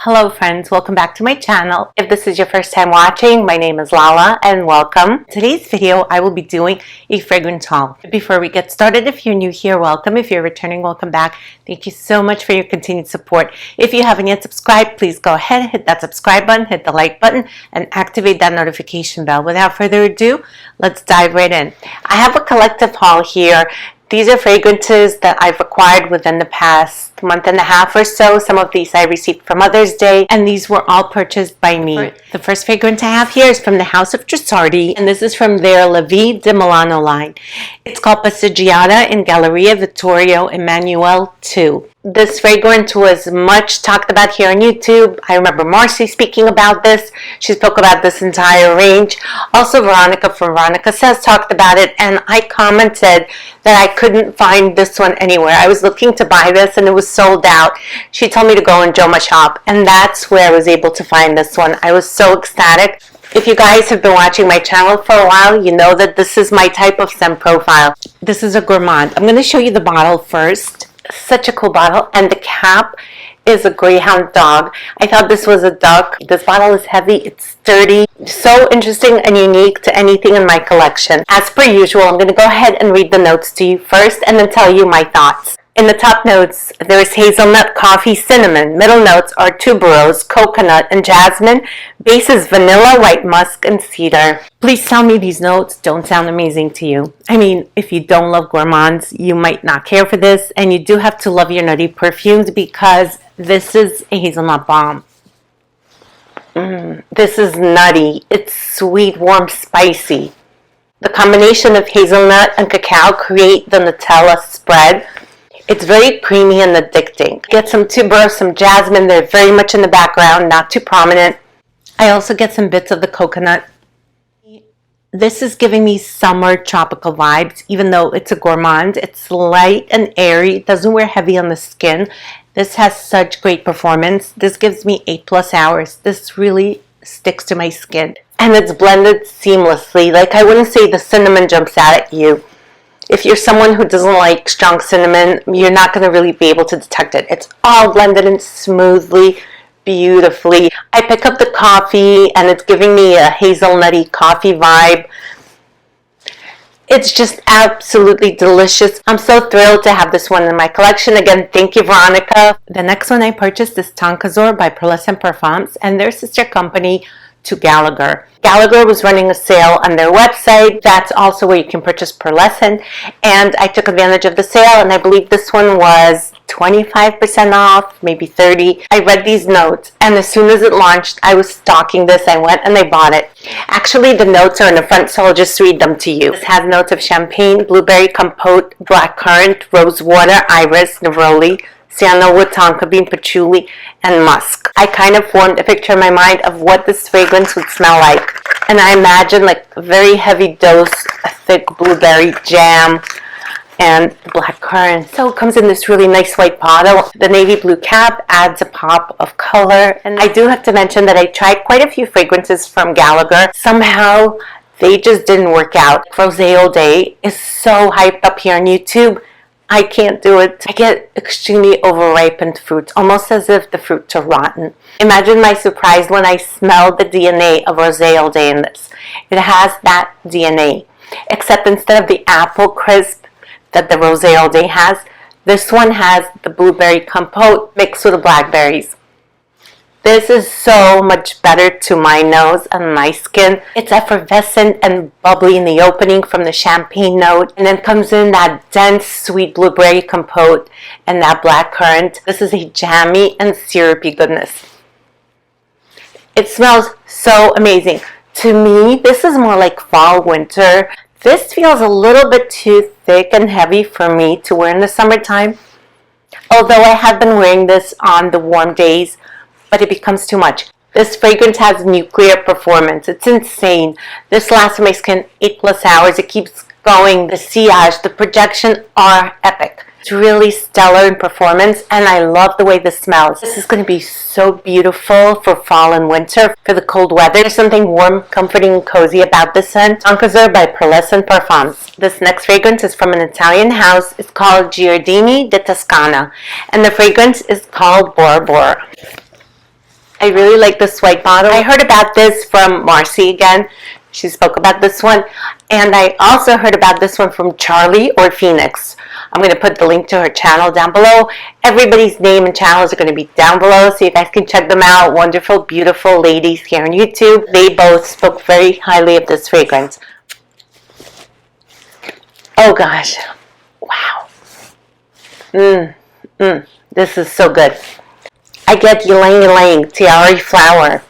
Hello friends, welcome back to my channel. If this is your first time watching, my name is Lala and welcome. In today's video, I will be doing a fragrance haul. Before we get started, if you're new here, welcome. If you're returning, welcome back. Thank you so much for your continued support. If you haven't yet subscribed, please go ahead, hit that subscribe button, hit the like button, and activate that notification bell. Without further ado, let's dive right in. I have a collective haul here. These are fragrances that I've acquired within the past month and a half or so. Some of these I received for Mother's Day, and these were all purchased by me. The first fragrance I have here is from the house of Trussardi, and this is from their La Vie de Milano line. It's called Passeggiata in Galleria, Vittorio, Emanuele 2. This fragrance was much talked about here on YouTube. I remember Marcy speaking about this. She spoke about this entire range. Also, Veronica from Veronica Says talked about it, and I commented that I couldn't find this one anywhere. I was looking to buy this, and it was sold out. She told me to go in Joma shop, and that's where I was able to find this one. I was so ecstatic. If you guys have been watching my channel for a while, you know that this is my type of scent profile. This is a Gourmand. I'm going to show you the bottle first. Such a cool bottle, and the cap is a greyhound dog. I thought this was a duck. This bottle is heavy, it's sturdy, so interesting and unique to anything in my collection. As per usual, I'm going to go ahead and read the notes to you first and then tell you my thoughts. In the top notes, there is hazelnut, coffee, cinnamon. Middle notes are tuberose, coconut, and jasmine. Base is vanilla, white musk, and cedar. Please tell me these notes don't sound amazing to you. I mean, if you don't love gourmands, you might not care for this, and you do have to love your nutty perfumes because this is a hazelnut bomb. This is nutty. It's sweet, warm, spicy. The combination of hazelnut and cacao create the Nutella spread. It's very creamy and addicting. Get some tuberose, some jasmine. They're very much in the background, not too prominent. I also get some bits of the coconut. This is giving me summer tropical vibes, even though it's a gourmand. It's light and airy. It doesn't wear heavy on the skin. This has such great performance. This gives me 8+ hours. This really sticks to my skin. And it's blended seamlessly. Like, I wouldn't say the cinnamon jumps out at you. If you're someone who doesn't like strong cinnamon, you're not going to really be able to detect it. It's all blended in smoothly, beautifully. I pick up the coffee, and it's giving me a hazelnutty coffee vibe. It's just absolutely delicious. I'm so thrilled to have this one in my collection. Again, thank you, Veronica. The next one I purchased is Tonkazure by Pearlescent Parfums, and their sister company to Gallagher. Gallagher was running a sale on their website. That's also where you can purchase Pearlescent, and I took advantage of the sale, and I believe this one was 25% off, maybe 30. I read these notes, and as soon as it launched, I was stalking this. I went and I bought it. Actually, the notes are in the front, so I'll just read them to you. This has notes of champagne, blueberry compote, blackcurrant, rose water, iris, neroli, sandalwood, tonka bean, patchouli, and musk. I kind of formed a picture in my mind of what this fragrance would smell like. And I imagine like a very heavy dose of thick blueberry jam and blackcurrant. So it comes in this really nice white bottle. The navy blue cap adds a pop of color. And I do have to mention that I tried quite a few fragrances from Gallagher. Somehow they just didn't work out. Rosé All Day is so hyped up here on YouTube. I can't do it. I get extremely overripened fruits, almost as if the fruits are rotten. Imagine my surprise when I smelled the DNA of Rosé All Day in this. It has that DNA, except instead of the apple crisp that the Rosé All Day has, this one has the blueberry compote mixed with the blackberries. This is so much better to my nose and my skin. It's effervescent and bubbly in the opening from the champagne note, and then comes in that dense sweet blueberry compote and that blackcurrant. This is a jammy and syrupy goodness. It smells so amazing. To me, this is more like fall, winter. This feels a little bit too thick and heavy for me to wear in the summertime. Although I have been wearing this on the warm days, but it becomes too much. This fragrance has nuclear performance. It's insane. This lasts on my skin 8+ hours. It keeps going. The sillage, the projection are epic. It's really stellar in performance, and I love the way this smells. This is going to be so beautiful for fall and winter, for the cold weather. There's something warm, comforting, and cozy about this scent. Tonkazure by Pearlescent Parfums. This next fragrance is from an Italian house. It's called Giardini di Toscana, and the fragrance is called Borabora. I really like this white bottle. I heard about this from Marcy again. She spoke about this one. And I also heard about this one from Charlie or Phoenix. I'm going to put the link to her channel down below. Everybody's name and channels are going to be down below, so you guys can check them out. Wonderful, beautiful ladies here on YouTube. They both spoke very highly of this fragrance. Oh gosh. Wow. This is so good. I get ylang ylang, tiare flower.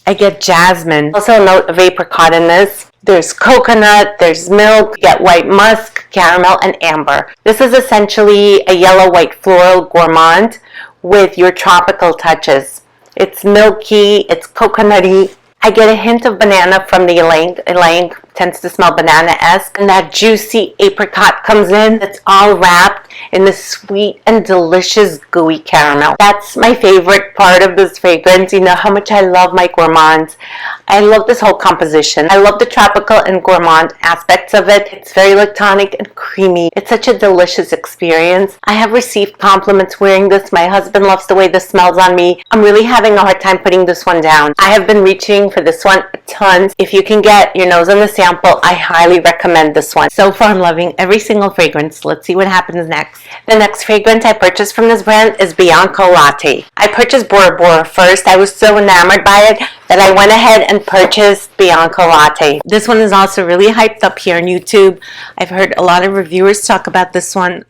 I get jasmine. Also a note of apricot in this. There's coconut, there's milk, you get white musk, caramel, and amber. This is essentially a yellow-white floral gourmand with your tropical touches. It's milky, it's coconutty. I get a hint of banana from the ylang. Ylang tends to smell banana-esque. And that juicy apricot comes in. It's all wrapped in the sweet and delicious gooey caramel. That's my favorite part of this fragrance. You know how much I love my gourmands. I love this whole composition. I love the tropical and gourmand aspects of it. It's very lactonic and creamy. It's such a delicious experience. I have received compliments wearing this. My husband loves the way this smells on me. I'm really having a hard time putting this one down. I have been reaching for this one a ton. If you can get your nose on the sample, I highly recommend this one. So far, I'm loving every single fragrance. Let's see what happens next. The next fragrance I purchased from this brand is Bianco Latte. I purchased Borabora first. I was so enamored by it that I went ahead and purchased Bianco Latte. This one is also really hyped up here on YouTube. I've heard a lot of reviewers talk about this one.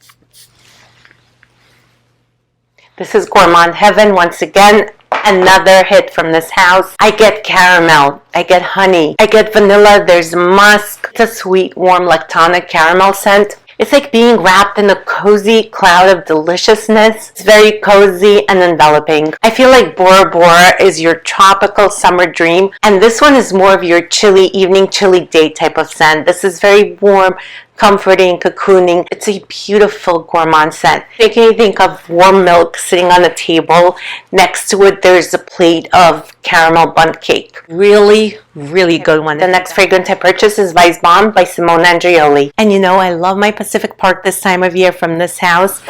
This is Gourmand Heaven once again. Another hit from this house. I get caramel, I get honey, I get vanilla, there's musk. It's a sweet, warm, lactonic caramel scent. It's like being wrapped in a cozy cloud of deliciousness. It's very cozy and enveloping. I feel like Borabora is your tropical summer dream, and this one is more of your chilly evening, chilly day type of scent. This is very warm, comforting, cocooning. It's a beautiful gourmand scent. Making me think of warm milk sitting on a table. Next to it, there's a plate of caramel bundt cake. Really, really good one. The next fragrance I purchased is Vicebomb by Simone Andreoli. And you know, I love my Pacific Park this time of year from this house.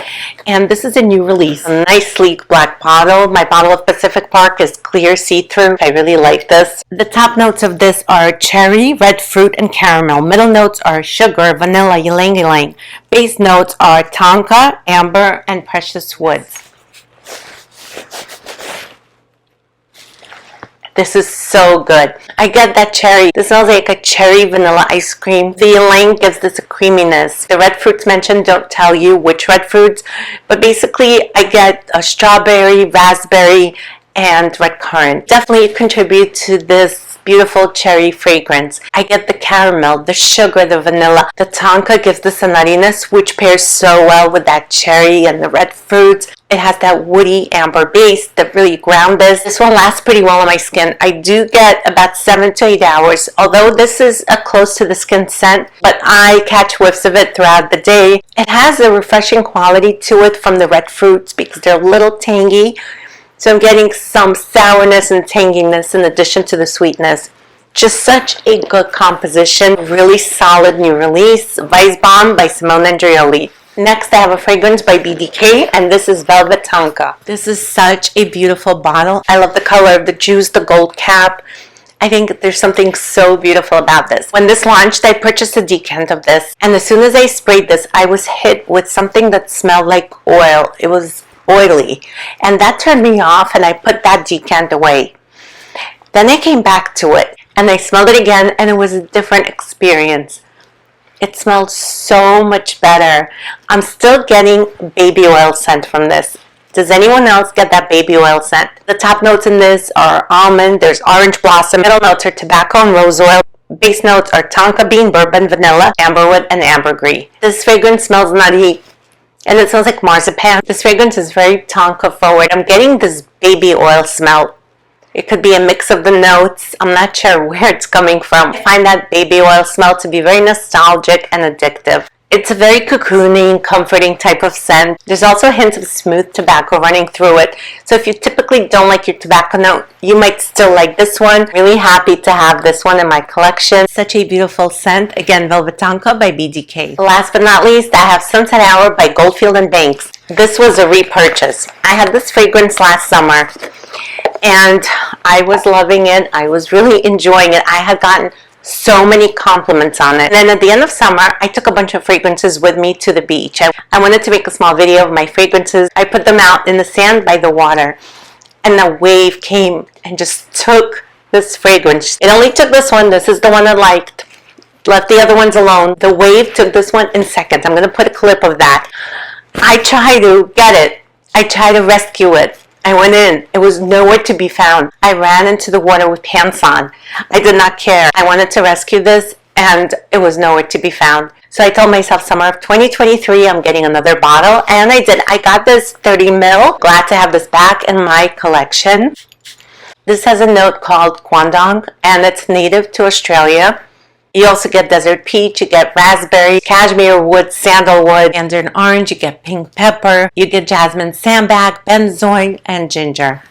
And this is a new release. A nice, sleek black bottle. My bottle of Pacific Park is clear, see-through. I really like this. The top notes of this are cherry, red fruit, and caramel. Middle notes are sugar, vanilla, ylang ylang. Base notes are tonka, amber, and precious woods. This is so good. I get that cherry. This smells like a cherry vanilla ice cream. The ylang gives this a creaminess. The red fruits mentioned don't tell you which red fruits, but basically I get a strawberry, raspberry, and red currant. Definitely contribute to this beautiful cherry fragrance. I get the caramel, the sugar, the vanilla. The tonka gives this a nuttiness which pairs so well with that cherry and the red fruits. It has that woody amber base that really grounds this. This one lasts pretty well on my skin. I do get about 7 to 8 hours, although this is a close to the skin scent, but I catch whiffs of it throughout the day. It has a refreshing quality to it from the red fruits because they're a little tangy. So I'm getting some sourness and tanginess in addition to the sweetness. Just such a good composition. Really solid new release. Vicebomb by Simone Andreoli. Next, I have a fragrance by BDK, and this is Velvet Tonka. This is such a beautiful bottle. I love the color of the juice, the gold cap. I think there's something so beautiful about this. When this launched, I purchased a decant of this, and as soon as I sprayed this, I was hit with something that smelled like oil. It was oily, and that turned me off, and I put that decant away. Then I came back to it, and I smelled it again, and it was a different experience. It smelled so much better. I'm still getting baby oil scent from this. Does anyone else get that baby oil scent? The top notes in this are almond, there's orange blossom, middle notes are tobacco and rose oil. Base notes are tonka bean, bourbon, vanilla, amberwood, and ambergris. This fragrance smells nutty, and it smells like marzipan. This fragrance is very tonka forward. I'm getting this baby oil smell. It could be a mix of the notes. I'm not sure where it's coming from. I find that baby oil smell to be very nostalgic and addictive. It's a very cocooning, comforting type of scent. There's also hints of smooth tobacco running through it. So if you typically don't like your tobacco note, you might still like this one. Really happy to have this one in my collection. Such a beautiful scent. Again, Velvet Tonka by BDK. Last but not least, I have Sunset Hour by Goldfield and Banks. This was a repurchase. I had this fragrance last summer, and I was loving it. I was really enjoying it. I had gotten so many compliments on it. And then at the end of summer, I took a bunch of fragrances with me to the beach. I wanted to make a small video of my fragrances. I put them out in the sand by the water, and the wave came and just took this fragrance. It only took this one. This is the one I liked. Left the other ones alone. The wave took this one in seconds. I'm going to put a clip of that. I tried to get it. I tried to rescue it. I went in. It was nowhere to be found. I ran into the water with pants on. I did not care. I wanted to rescue this, and it was nowhere to be found. So I told myself, summer of 2023, I'm getting another bottle, and I did. I got this 30 ml. Glad to have this back in my collection. This has a note called Kwandong, and it's native to Australia. You also get desert peach, you get raspberry, cashmere wood, sandalwood, mandarin orange, you get pink pepper, you get jasmine sandbag, benzoin, and ginger.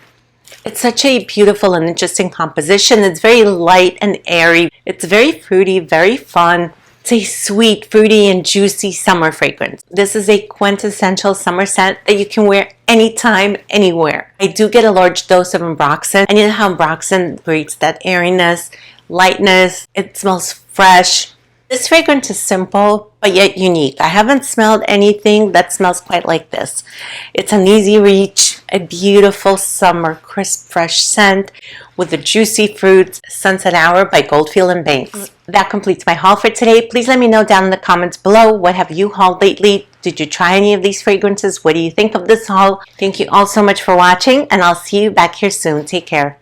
It's such a beautiful and interesting composition. It's very light and airy. It's very fruity, very fun. It's a sweet, fruity, and juicy summer fragrance. This is a quintessential summer scent that you can wear anytime, anywhere. I do get a large dose of Ambroxan, and you know how Ambroxan creates that airiness, lightness. It smells fresh. This fragrance is simple but yet unique. I haven't smelled anything that smells quite like this. It's an easy reach, a beautiful summer crisp fresh scent with the juicy fruits. Sunset Hour by Goldfield and Banks. That completes my haul for today. Please let me know down in the comments below, what have you hauled lately? Did you try any of these fragrances? What do you think of this haul? Thank you all so much for watching, and I'll see you back here soon. Take care.